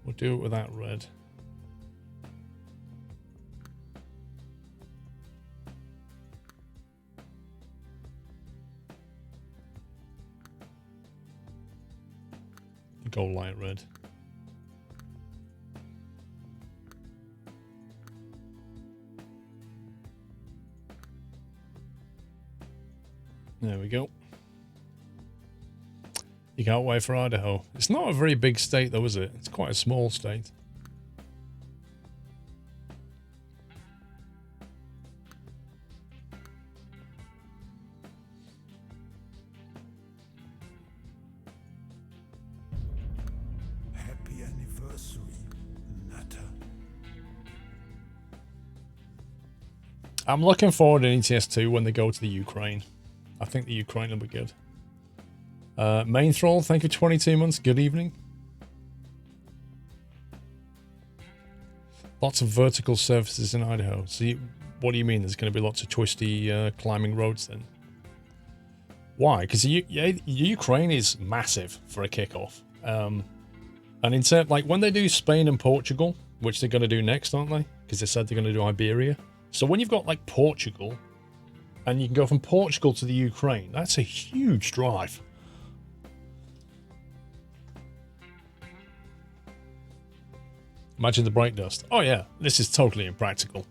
We'll do it with that red. Go light red. There we go. You can't wait for Idaho. It's not a very big state though, is it? It's quite a small state. Happy anniversary, Nutter. I'm looking forward to ETS2 when they go to the Ukraine. I think the Ukraine will be good. Main Thrall, thank you for 22 months. Good evening. Lots of vertical surfaces in Idaho. So what do you mean? There's going to be lots of twisty climbing roads then? Why? Because Ukraine is massive for a kickoff. And in terms, like when they do Spain and Portugal, which they're going to do next, aren't they? Because they said they're going to do Iberia. So when you've got like Portugal, and you can go from Portugal to the Ukraine, that's a huge drive. Imagine the brake dust. Oh yeah, this is totally impractical.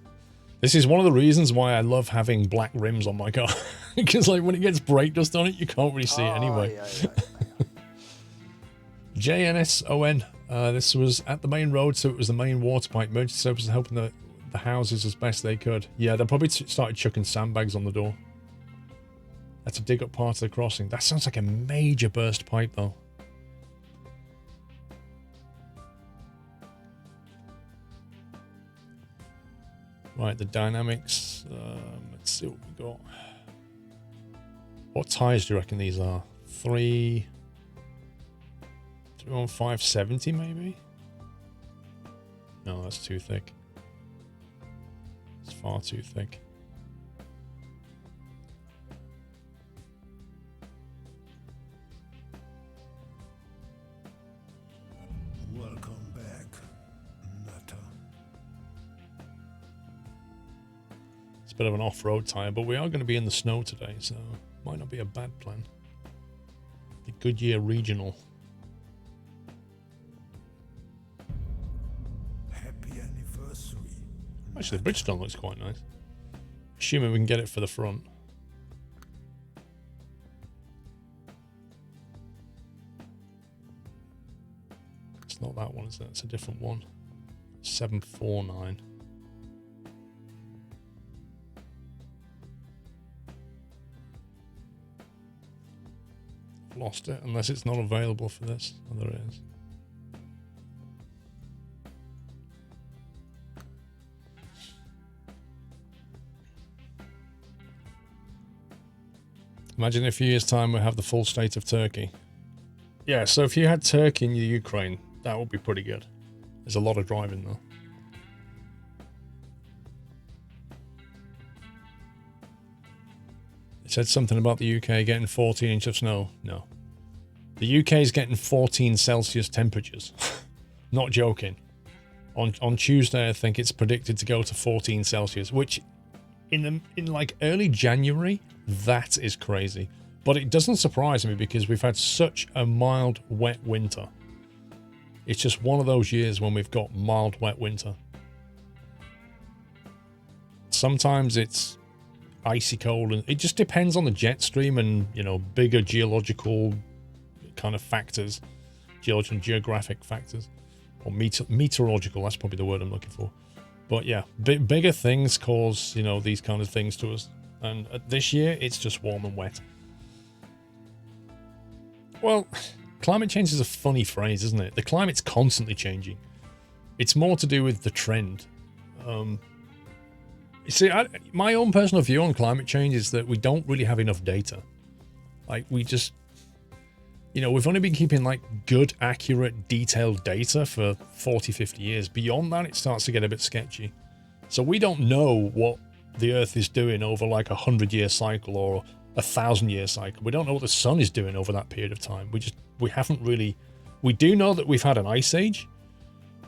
This is one of the reasons why I love having black rims on my car. Because like when it gets brake dust on it, you can't really see it anyway. JNSON. This was at the main road, so it was the main water pipe. Emergency services helping the houses as best they could. Yeah, they probably started chucking sandbags on the door. That's to dig up part of the crossing. That sounds like a major burst pipe though. Right, the dynamics. Let's see what we got. What tires do you reckon these are? 3 on 570 maybe? No, that's too thick. It's far too thick. Welcome back, Nutter. It's a bit of an off-road tire, but we are going to be in the snow today, so might not be a bad plan. The Goodyear Regional. Happy anniversary. Actually, the Bridgestone looks quite nice. Assuming we can get it for the front. It's not that one, is it? It's a different one. 749. I've lost it, unless it's not available for this. Oh, there it is. Imagine in a few years' time we have the full state of Turkey. Yeah, so if you had Turkey in the Ukraine, that would be pretty good. There's a lot of driving though. It said something about the UK getting 14 inches of snow. No. The UK is getting 14 Celsius temperatures. Not joking. On Tuesday, I think it's predicted to go to 14 Celsius, which in like early January, that is crazy. But it doesn't surprise me because we've had such a mild, wet winter. It's just one of those years when we've got mild, wet winter. Sometimes it's icy cold, and it just depends on the jet stream and, you know, bigger geological kind of factors, geographic factors, or meteorological. That's probably the word I'm looking for. But yeah, bigger things cause, you know, these kind of things to us. And this year, it's just warm and wet. Well, climate change is a funny phrase, isn't it? The climate's constantly changing. It's more to do with the trend. You see, my own personal view on climate change is that we don't really have enough data. Like, we just, you know, we've only been keeping like good, accurate, detailed data for 40, 50 years. Beyond that, it starts to get a bit sketchy. So we don't know what the Earth is doing over like 100-year cycle or 1,000-year cycle. We don't know what the sun is doing over that period of time. We haven't really. We do know that we've had an ice age,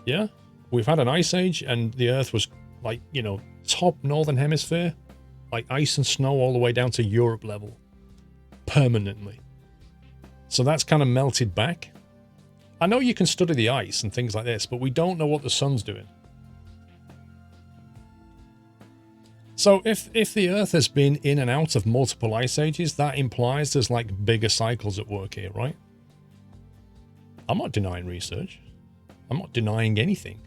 Yeah, we've had an ice age and the Earth was like, you know, top northern hemisphere, like ice and snow all the way down to Europe level, permanently. So that's kind of melted back. I know you can study the ice and things like this, but we don't know what the sun's doing. So if the Earth has been in and out of multiple ice ages, that implies there's like bigger cycles at work here, right? I'm not denying research. I'm not denying anything.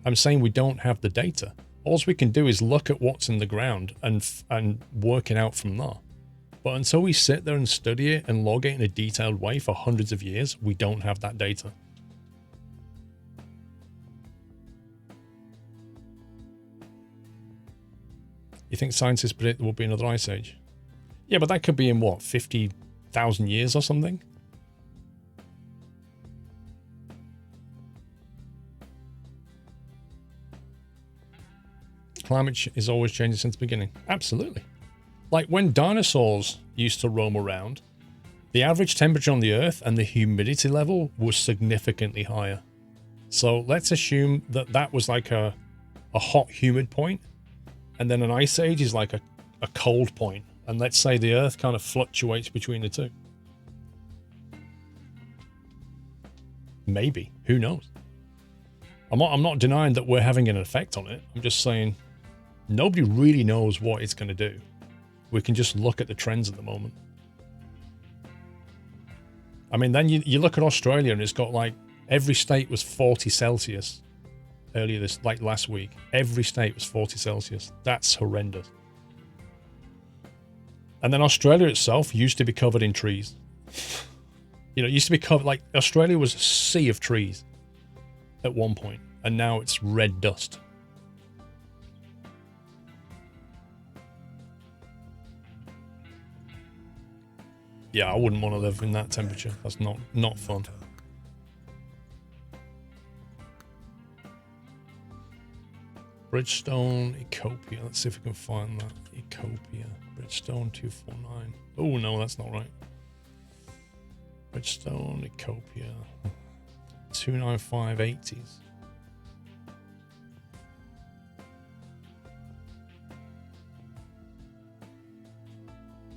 I'm saying we don't have the data. All we can do is look at what's in the ground and work it out from there. But until we sit there and study it and log it in a detailed way for hundreds of years, we don't have that data. You think scientists predict there will be another ice age? Yeah, but that could be in what, 50,000 years or something? Climate is always changing since the beginning. Absolutely. Like when dinosaurs used to roam around, the average temperature on the Earth and the humidity level was significantly higher. So let's assume that that was like a hot, humid point, and then an ice age is like a cold point. And let's say the Earth kind of fluctuates between the two. Maybe. Who knows? I'm not denying that we're having an effect on it. I'm just saying nobody really knows what it's going to do. We can just look at the trends at the moment. I mean, then you look at Australia and it's got like every state was 40 Celsius earlier this, like last week. Every state was 40 Celsius. That's horrendous. And then Australia itself used to be covered in trees. You know, it used to be covered, like Australia was a sea of trees at one point, and now it's red dust. Yeah, I wouldn't want to live in that temperature. That's not fun. Bridgestone, Ecopia. Let's see if we can find that. Ecopia. Bridgestone 249. Oh, no, that's not right. Bridgestone, Ecopia. 29580s.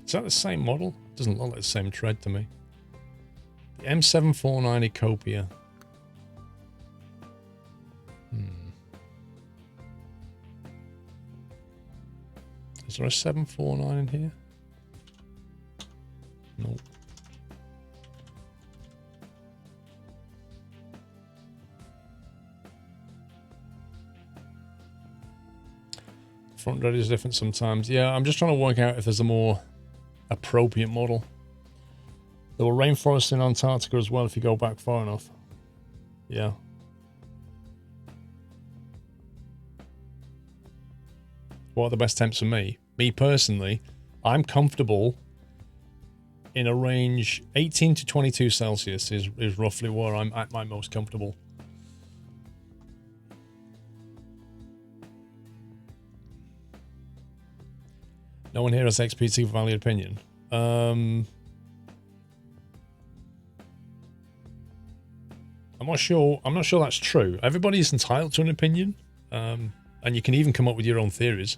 Is that the same model? Doesn't look like the same tread to me. The M749 Ecopia. Is there a 749 in here? Nope. Front tread is different sometimes. Yeah, I'm just trying to work out if there's a more appropriate model. There were rainforests in Antarctica as well if you go back far enough. Yeah. What are the best temps for me? Me personally, I'm comfortable in a range 18 to 22 Celsius is roughly where I'm at my most comfortable. No one here has XPT for valid opinion. I'm not sure that's true. Everybody is entitled to an opinion. And you can even come up with your own theories.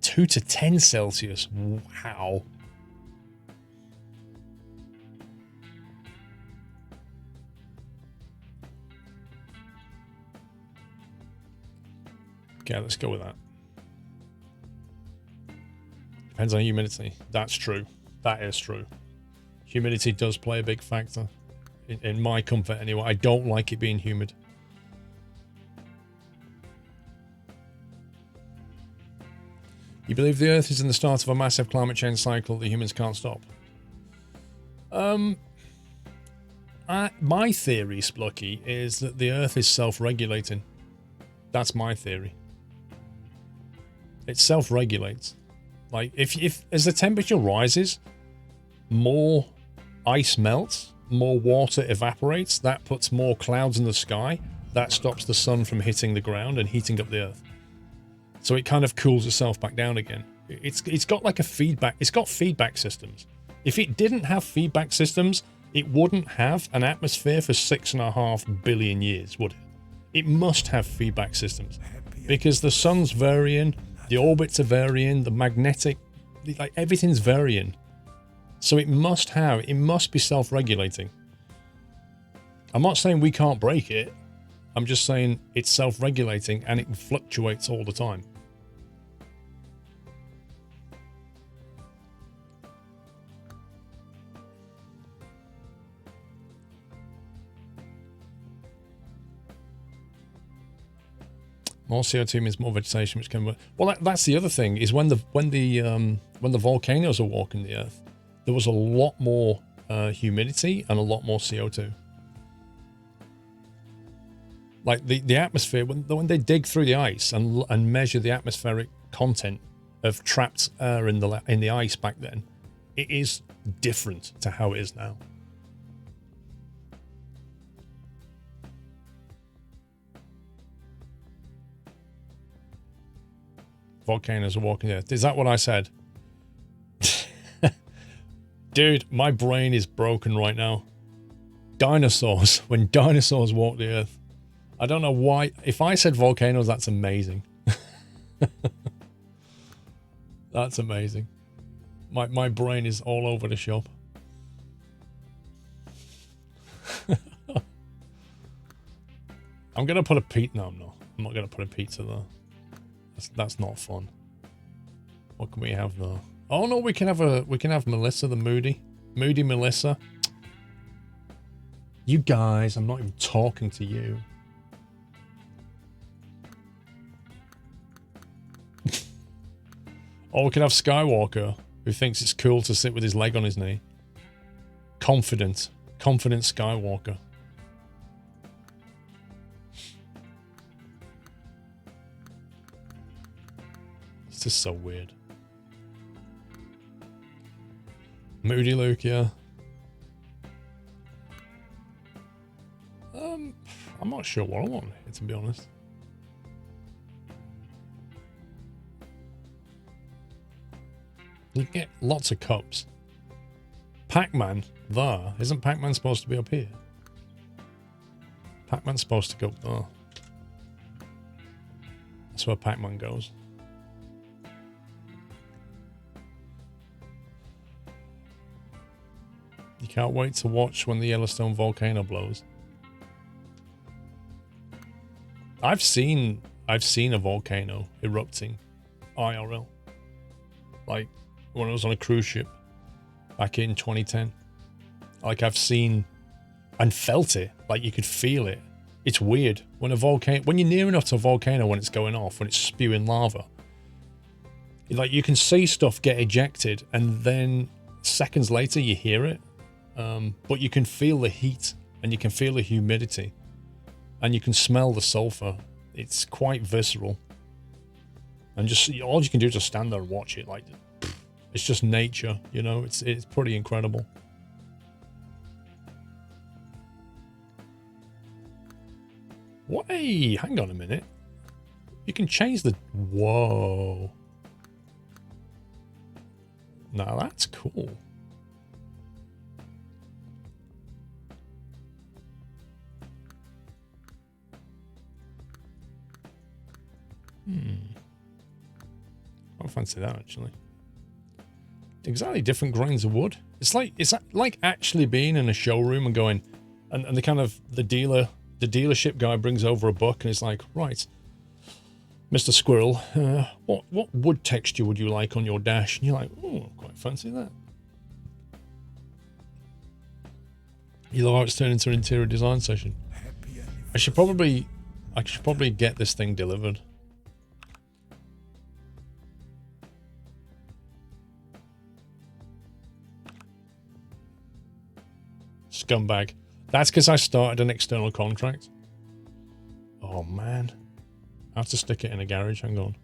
Two to 10 Celsius. Wow. Okay, let's go with that. Depends on humidity. That's true. That is true. Humidity does play a big factor. In my comfort anyway. I don't like it being humid. You believe the Earth is in the start of a massive climate change cycle that humans can't stop? My theory, Splucky, is that the Earth is self-regulating. That's my theory. It self-regulates. Like, if as the temperature rises, more ice melts, more water evaporates, that puts more clouds in the sky, that stops the sun from hitting the ground and heating up the Earth. So it kind of cools itself back down again. It's got like a feedback, it's got feedback systems. If it didn't have feedback systems, it wouldn't have an atmosphere for 6.5 billion years, would it? It must have feedback systems because the sun's varying, the orbits are varying, the magnetic, like everything's varying. So it must be self-regulating. I'm not saying we can't break it. I'm just saying it's self-regulating and it fluctuates all the time. More CO2 means more vegetation, which can. Well, that's the other thing is when the volcanoes are walking the Earth, there was a lot more humidity and a lot more CO2. Like the atmosphere, when they dig through the ice and measure the atmospheric content of trapped air in the ice back then, it is different to how it is now. Volcanoes are walking the Earth. Is that what I said? Dude, my brain is broken right now. Dinosaurs. When dinosaurs walked the Earth. I don't know why. If I said volcanoes, that's amazing. That's amazing. My brain is all over the shop. I'm going to put a pizza. No, I'm not. I'm not going to put a pizza there. That's not fun. What can we have though? Oh no, we can have Melissa the Moody Melissa. You guys, I'm not even talking to you. Or we can have Skywalker, who thinks it's cool to sit with his leg on his knee. Confident Skywalker. It's just so weird. Moody Luke, yeah. I'm not sure what I want here, to be honest. You get lots of cups. Pac-Man, there. Isn't Pac-Man supposed to be up here? Pac-Man's supposed to go up there. That's where Pac-Man goes. You can't wait to watch when the Yellowstone volcano blows. I've seen a volcano erupting IRL. Like when I was on a cruise ship back in 2010. Like I've seen and felt it. Like you could feel it. It's weird. When you're near enough to a volcano when it's going off, when it's spewing lava, like you can see stuff get ejected and then seconds later you hear it. But you can feel the heat and you can feel the humidity and you can smell the sulfur. It's quite visceral. And just all you can do is just stand there and watch it. Like it's just nature, you know. It's pretty incredible. What? Hey, hang on a minute. You can change the. Whoa. Now that's cool. I fancy that actually. Exactly, different grains of wood. It's like actually being in a showroom and going, and the kind of the dealership guy brings over a book and he's like, right, Mr. Squirrel, what wood texture would you like on your dash? And you're like, oh, quite fancy that. You know how it's turned into an interior design session. I should probably get this thing delivered. Scumbag. That's because I started an external contract. Oh man. I have to stick it in a garage. Hang on.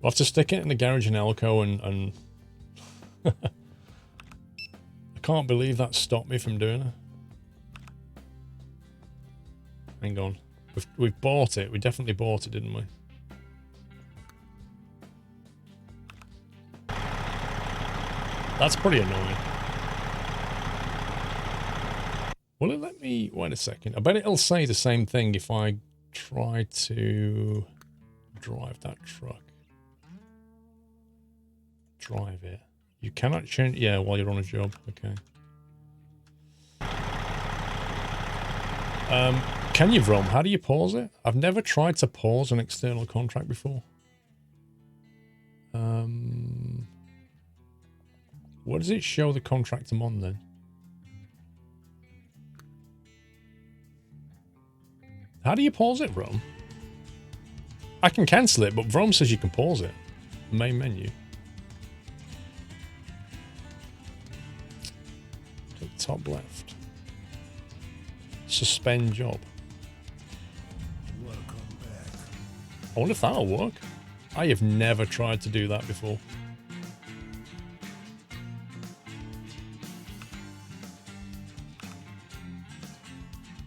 I'll have to stick it in the garage in Elko and I can't believe that stopped me from doing it. Hang on. We've bought it. We definitely bought it, didn't we? That's pretty annoying. Will it let me... Wait a second. I bet it'll say the same thing if I try to drive that truck. Drive it. You cannot change... Yeah, while you're on a job. Okay. Can you, Vrom? How do you pause it? I've never tried to pause an external contract before. What does it show the contract I'm on then? How do you pause it, Vrom? I can cancel it, but Vrom says you can pause it. Main menu. To the top left. Suspend job. Welcome back. I wonder if that'll work. I have never tried to do that before.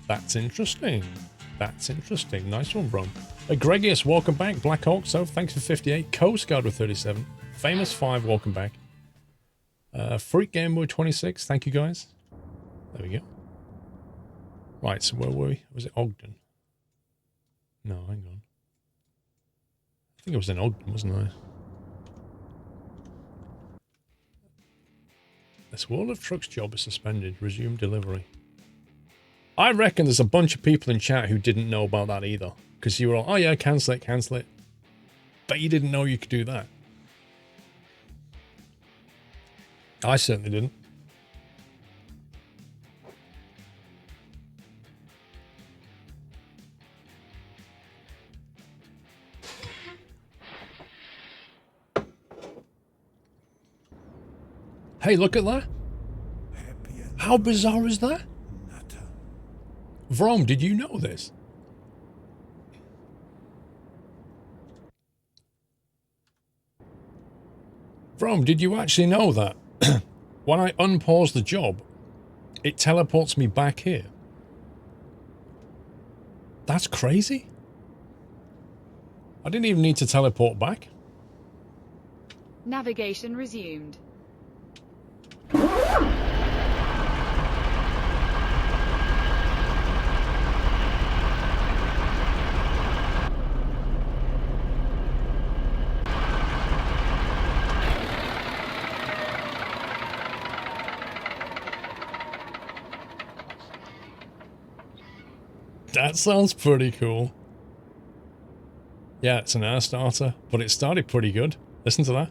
That's interesting. That's interesting. Nice one, Brom. Gregius, welcome back. Black Hawk, so thanks for 58. Coast Guard with 37. Famous 5, welcome back. Freak Game Boy 26, thank you guys. There we go. Right, so where were we? Was it Ogden? No, hang on. I think it was in Ogden, wasn't I? This World of Trucks job is suspended. Resume delivery. I reckon there's a bunch of people in chat who didn't know about that either. Because you were all, oh yeah, cancel it, cancel it. But you didn't know you could do that. I certainly didn't. Hey, look at that. How bizarre is that? Vrom, did you know this? Vrom, did you actually know that when I unpause the job, it teleports me back here? That's crazy. I didn't even need to teleport back. Navigation resumed. That sounds pretty cool. Yeah, it's an air starter, but it started pretty good. Listen to that.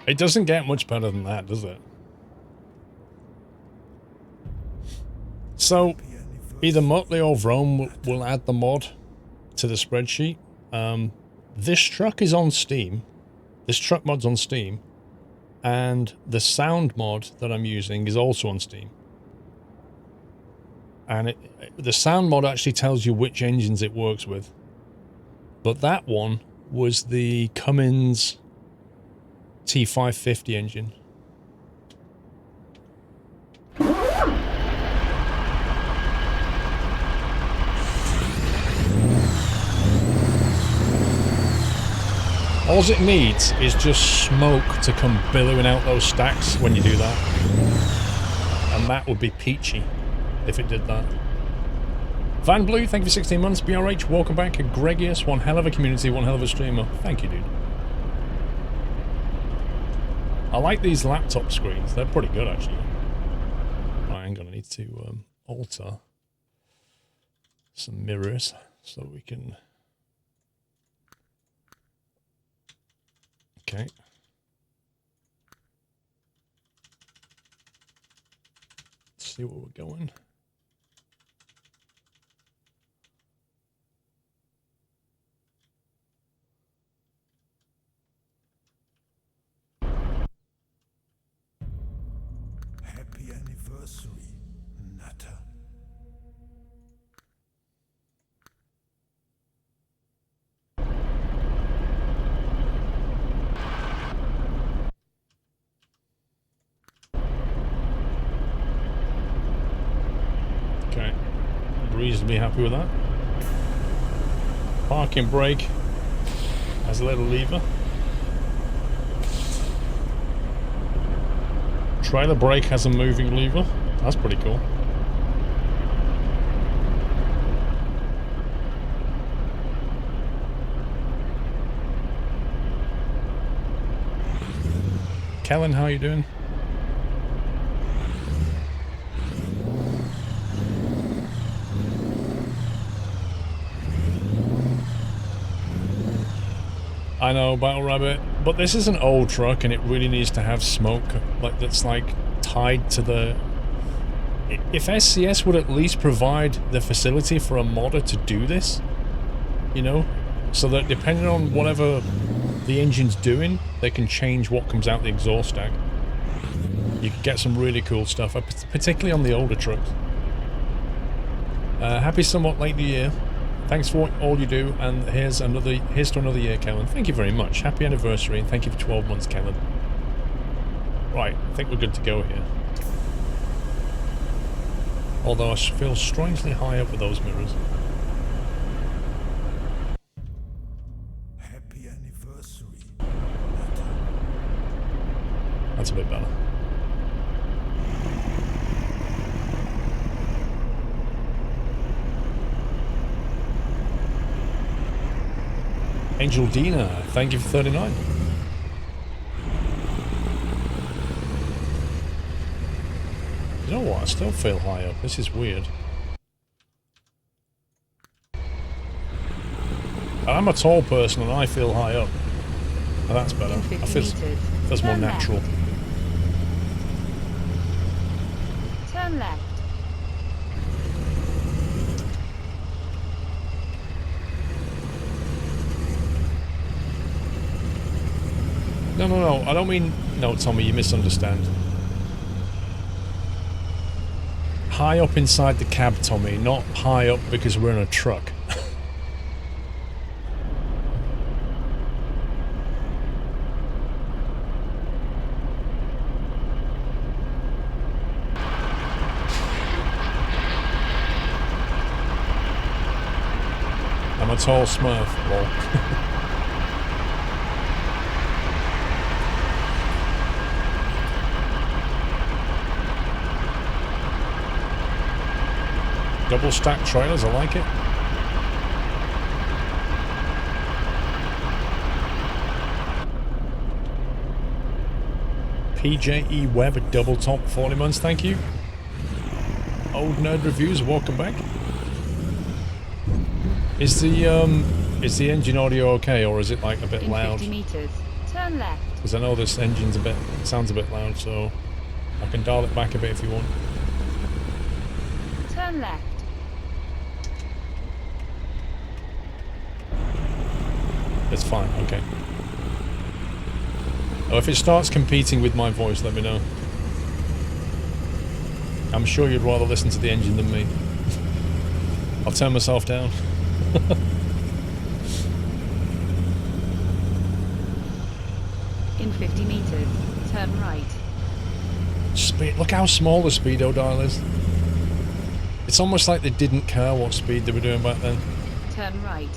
It doesn't get much better than that, does it? So, either Motley or Vrome will add the mod to the spreadsheet. This truck is on Steam. This truck mod's on Steam. And the sound mod that I'm using is also on Steam. And the sound mod actually tells you which engines it works with. But that one was the Cummins T550 engine. All it needs is just smoke to come billowing out those stacks when you do that. And that would be peachy if it did that. Van Blue, thank you for 16 months. BRH, welcome back. Gregius, one hell of a community, one hell of a streamer. Thank you, dude. I like these laptop screens. They're pretty good, actually. Right, I'm going to need to alter some mirrors so we can... Okay. Let's see where we're going. Happy anniversary, Nutter. reasonably happy with that. Parking brake has a little lever. Trailer brake has a moving lever. That's pretty cool. Kellen, how you doing? I know, Battle Rabbit, but this is an old truck and it really needs to have smoke that's like tied to the... If SCS would at least provide the facility for a modder to do this, you know, so that depending on whatever the engine's doing, they can change what comes out the exhaust stack. You can get some really cool stuff, particularly on the older trucks. Happy somewhat late New Year. Thanks for all you do, and here's to another year, Kellen. Thank you very much. Happy anniversary, and thank you for 12 months, Kellen. Right, I think we're good to go here. Although I feel strangely high up with those mirrors. Happy anniversary. That's a bit better. Angel Dina, thank you for 39. You know what? I still feel high up. This is weird. I'm a tall person and I feel high up. Oh, that's better. I feels more natural. Turn left. No, I don't mean... No, Tommy, you misunderstand. High up inside the cab, Tommy, not high up because we're in a truck. I'm a tall smurf, lol. Double stack trailers, I like it. PJE Web double top 40 months, thank you. Old Nerd Reviews, welcome back. Is the engine audio okay, or is it like a bit loud? 50 meters. Turn left. Because I know this engine's sounds a bit loud, so I can dial it back a bit if you want. Turn left. It's fine, okay. Oh, if it starts competing with my voice, let me know. I'm sure you'd rather listen to the engine than me. I'll turn myself down. In 50 meters, turn right. Speed. Look how small the speedo dial is. It's almost like they didn't care what speed they were doing back then. Turn right.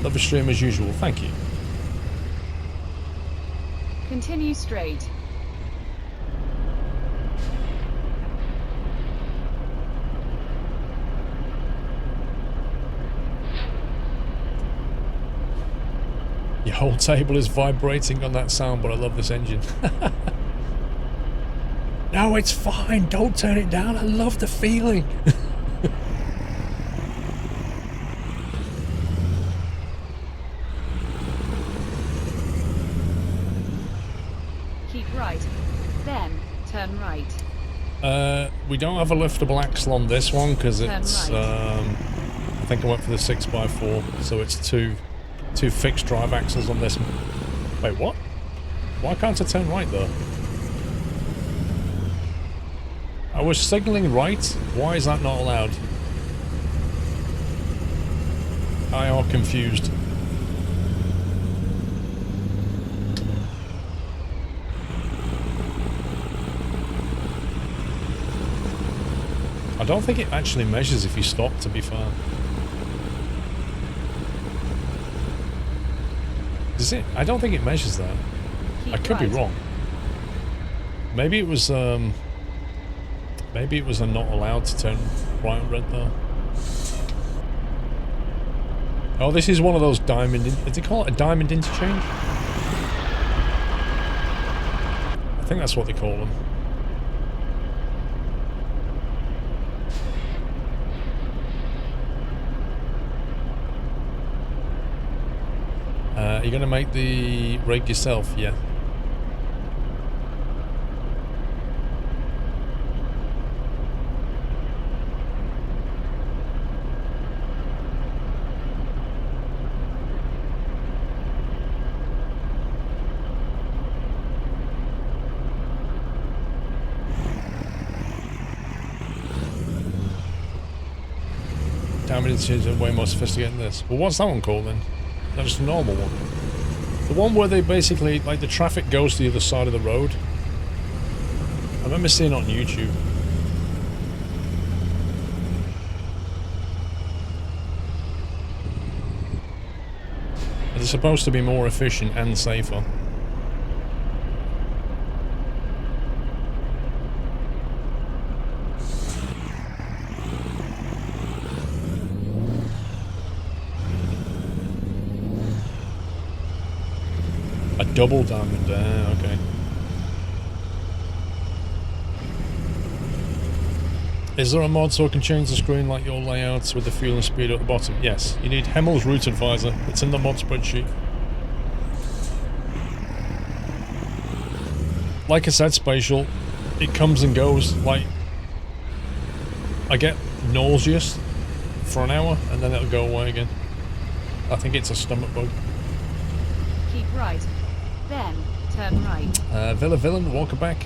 Love the stream as usual, thank you. Continue straight. Your whole table is vibrating on that sound, but I love this engine. No, it's fine, don't turn it down, I love the feeling. Turn right. We don't have a liftable axle on this one because it's, right. I think I went for the 6x4, so it's two fixed drive axles on this one. Wait, what? Why can't I turn right though? I was signalling right. Why is that not allowed? I are confused. don't think it actually measures if you stop, to be fair. Does it? I don't think it measures that. Keep I could be right. wrong. Maybe it was a not allowed to turn right on red though. Oh, this is one of those diamond... Did they call it a diamond interchange? I think that's what they call them. Are you going to make the rig yourself? Yeah. Diamond interchange is way more sophisticated than this. Well, what's that one called then? That's just a normal one. The one where they basically, like, the traffic goes to the other side of the road. I remember seeing it on YouTube. It's supposed to be more efficient and safer. A double diamond, okay. Is there a mod so I can change the screen like your layouts with the fuel and speed at the bottom? Yes, you need Hemmel's Route Advisor. It's in the mod spreadsheet. Like I said, Spatial, it comes and goes. Like, I get nauseous for an hour and then it'll go away again. I think it's a stomach bug. Keep right. Then, turn right. Villa Villain, walker back.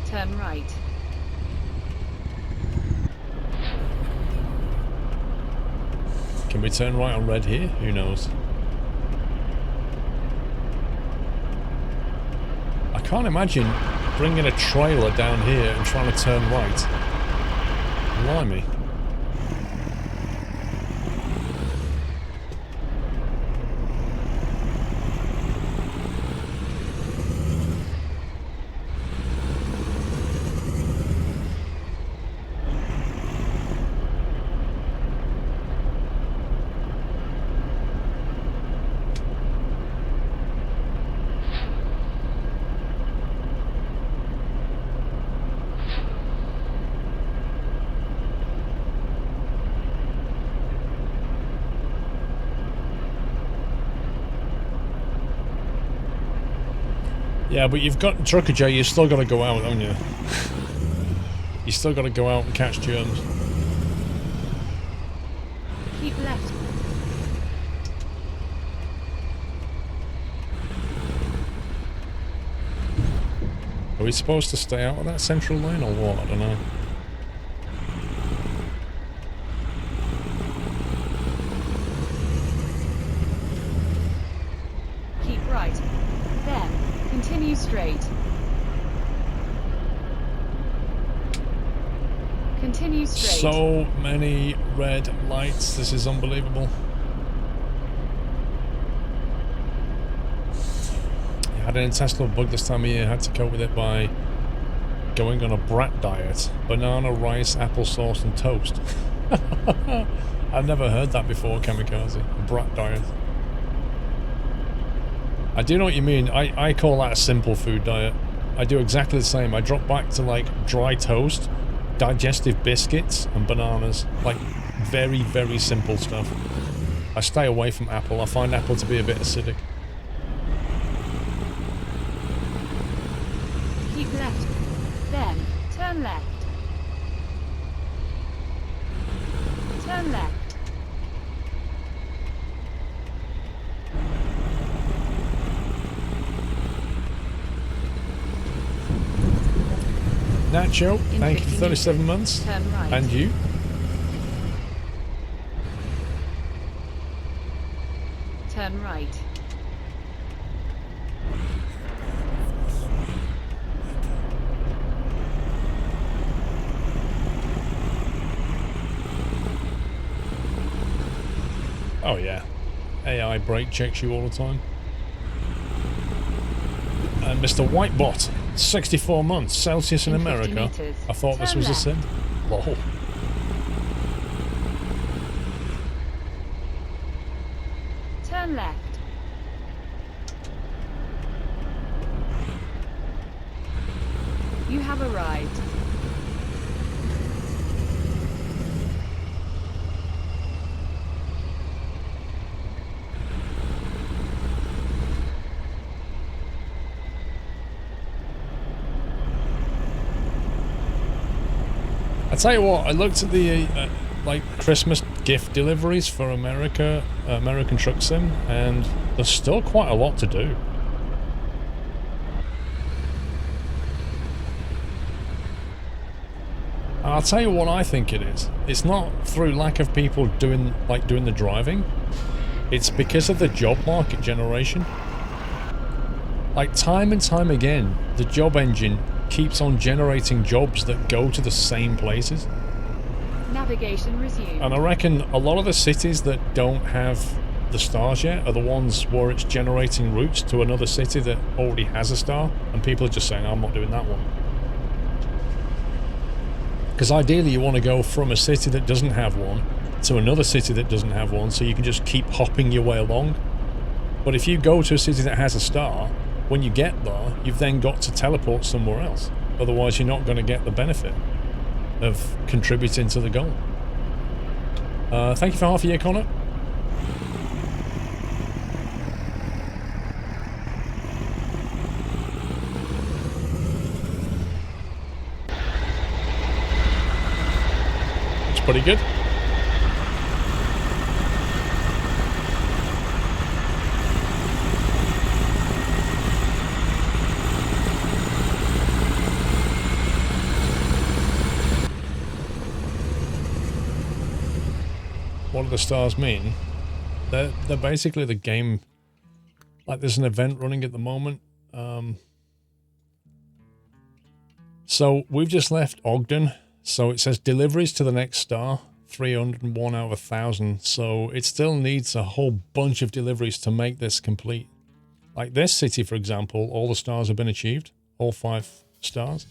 Turn right. Can we turn right on red here? Who knows? I can't imagine bringing a trailer down here and trying to turn right. Blimey. Yeah, but you've got Trucker J, you've still got to go out, haven't you? You still got to go out and catch germs. Keep left. Are we supposed to stay out of that central lane or what? I don't know. Keep right. Then, continue straight. Continue straight. So many red lights, this is unbelievable. I had an intestinal bug this time of year, had to cope with it by going on a brat diet. Banana, rice, applesauce and toast. I've never heard that before, Kamikaze. A brat diet. I do know what you mean. I call that a simple food diet. I do exactly the same. I drop back to like dry toast, digestive biscuits and bananas. Like very, very simple stuff. I stay away from apple. I find apple to be a bit acidic. Keep left. Then, turn left. Turn left. Nacho, In thank you 50 for 37 meters, months. Turn right. And you? Turn right. Oh yeah. AI brake checks you all the time. And Mr. Whitebot, 64 months, Celsius in America. meters. I thought this Turn was a left. sim. Lol. Turn left. You have arrived. I tell you what, I looked at the like Christmas gift deliveries for American Truck Sim, and there's still quite a lot to do. And I'll tell you what I think it is. It's not through lack of people doing the driving. It's because of the job market generation. Like time and time again, the job engine keeps on generating jobs that go to the same places. Navigation resumed. And I reckon a lot of the cities that don't have the stars yet are the ones where it's generating routes to another city that already has a star, and people are just saying, I'm not doing that one. Because ideally you want to go from a city that doesn't have one to another city that doesn't have one, so you can just keep hopping your way along. But if you go to a city that has a star, when you get there, you've then got to teleport somewhere else. Otherwise you're not going to get the benefit of contributing to the goal. Thank you for half a year, Connor. It's pretty good. What do the stars mean? They're basically the game. Like there's an event running at the moment. So we've just left Ogden. So it says deliveries to the next star, 301 out of 1,000. So it still needs a whole bunch of deliveries to make this complete. Like this city, for example, all the stars have been achieved. All 5 stars.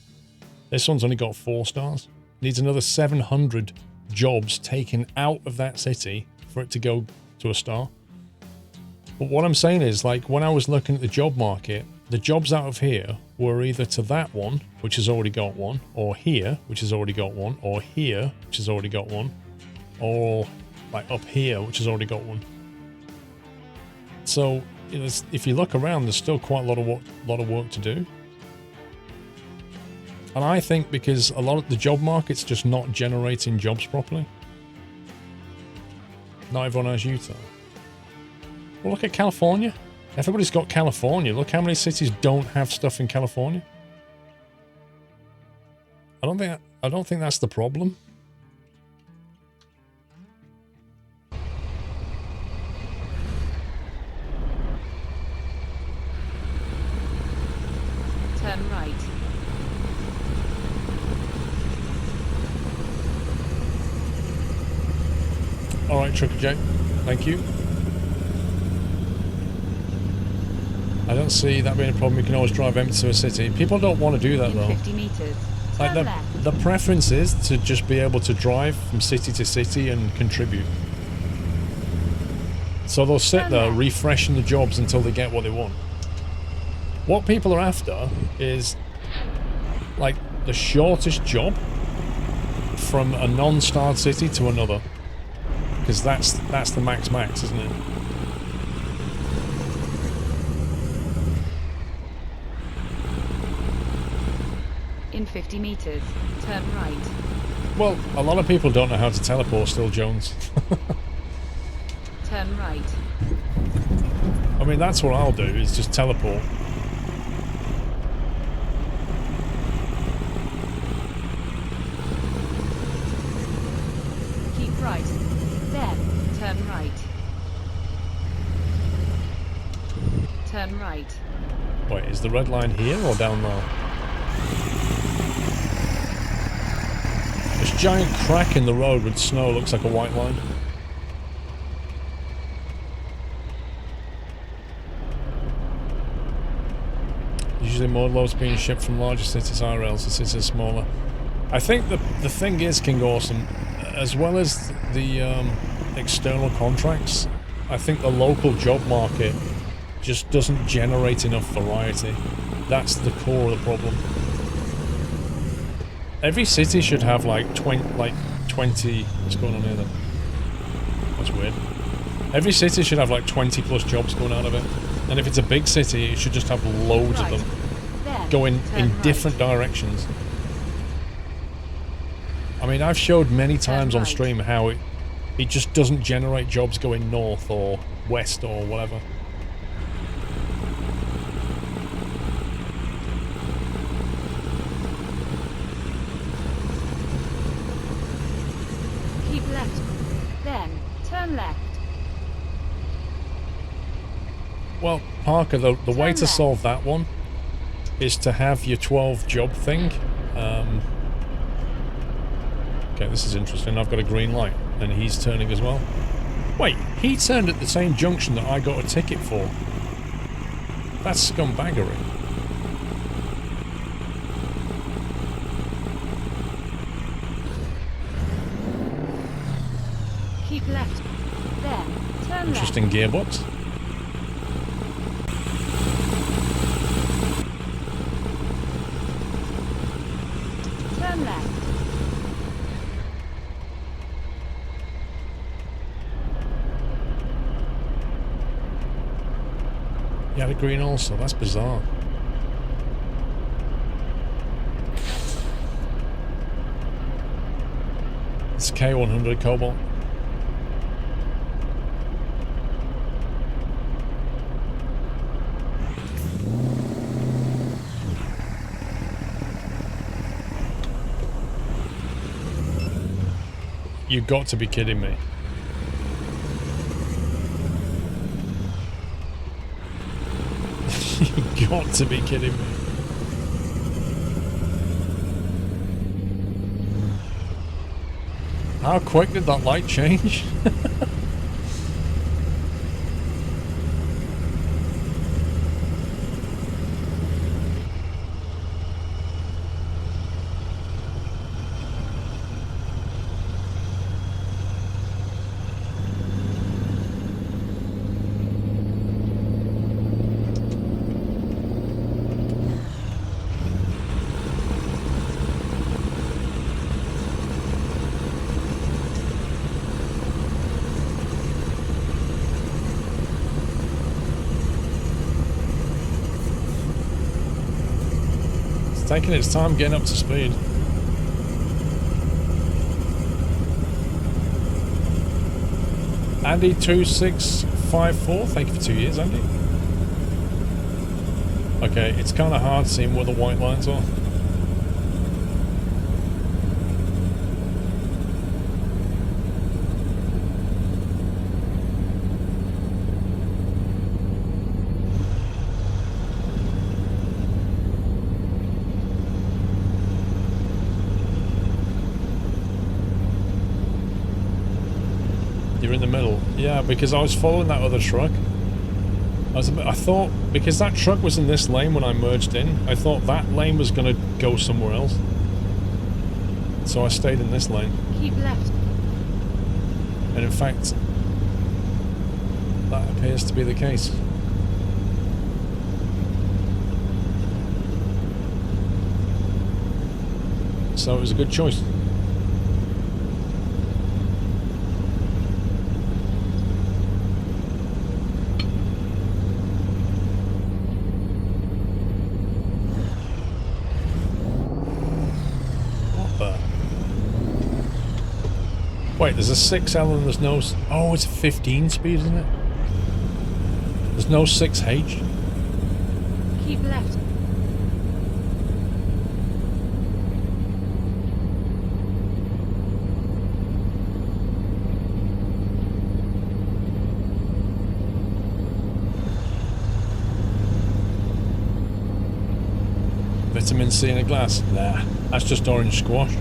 This one's only got 4 stars. Needs another 700 jobs taken out of that city for it to go to a star. But what I'm saying is, like, when I was looking at the job market, the jobs out of here were either to that one, which has already got one, or here, which has already got one, or here, which has already got one, or like up here, which has already got one. So, you know, if you look around, there's still quite a lot of work to do. And I think because a lot of the job market's just not generating jobs properly. Not everyone has Utah. Well, look at California. Everybody's got California. Look how many cities don't have stuff in California. I don't think that's the problem. Turn right. Alright, Trucker Jake. Thank you. I don't see that being a problem. You can always drive empty to a city. People don't want to do that, In though. 50 meters. Like Turn left. the preference is to just be able to drive from city to city and contribute. So they'll sit Turn there left. refreshing the jobs until they get what they want. What people are after is like the shortest job from a non-starred city to another. Because that's the max, isn't it? In 50 meters. Turn right. Well, a lot of people don't know how to teleport still, Jones. Turn right. I mean, that's what I'll do, is just teleport. Keep right. Then, turn right. Turn right. Wait, is the red line here or down there? This giant crack in the road with snow looks like a white line. Usually more loads being shipped from larger cities IRL to cities smaller. I think the thing is, King Awesome, as well as the external contracts, I think the local job market just doesn't generate enough variety. That's the core of the problem. Every city should have like 20. What's going on here then? That's weird. Every city should have like 20 plus jobs going out of it. And if it's a big city, it should just have loads of them going in different directions. I mean, I've showed many times on stream how it just doesn't generate jobs going north or west or whatever. Keep left, then turn left. Well, Parker, the way to solve that one is to have your 12 job thing. Okay, this is interesting. I've got a green light, and he's turning as well. Wait, he turned at the same junction that I got a ticket for. That's scumbaggery. Keep left, then turn Interesting left. gearbox. Turn left. You had a green also. That's bizarre. It's K100 Cobalt. You got to be kidding me. You got to be kidding me. How quick did that light change? Taking its time getting up to speed. Andy2654, thank you for 2 years, Andy. Okay, it's kind of hard seeing where the white lines are. You're in the middle. Yeah, because I was following that other truck. I thought, because that truck was in this lane when I merged in, I thought that lane was going to go somewhere else. So I stayed in this lane. Keep left. And in fact, that appears to be the case. So it was a good choice. Wait, there's a 6L and there's no... Oh, it's a 15 speed, isn't it? There's no 6H. Keep left. Vitamin C in a glass? Nah, that's just orange squash.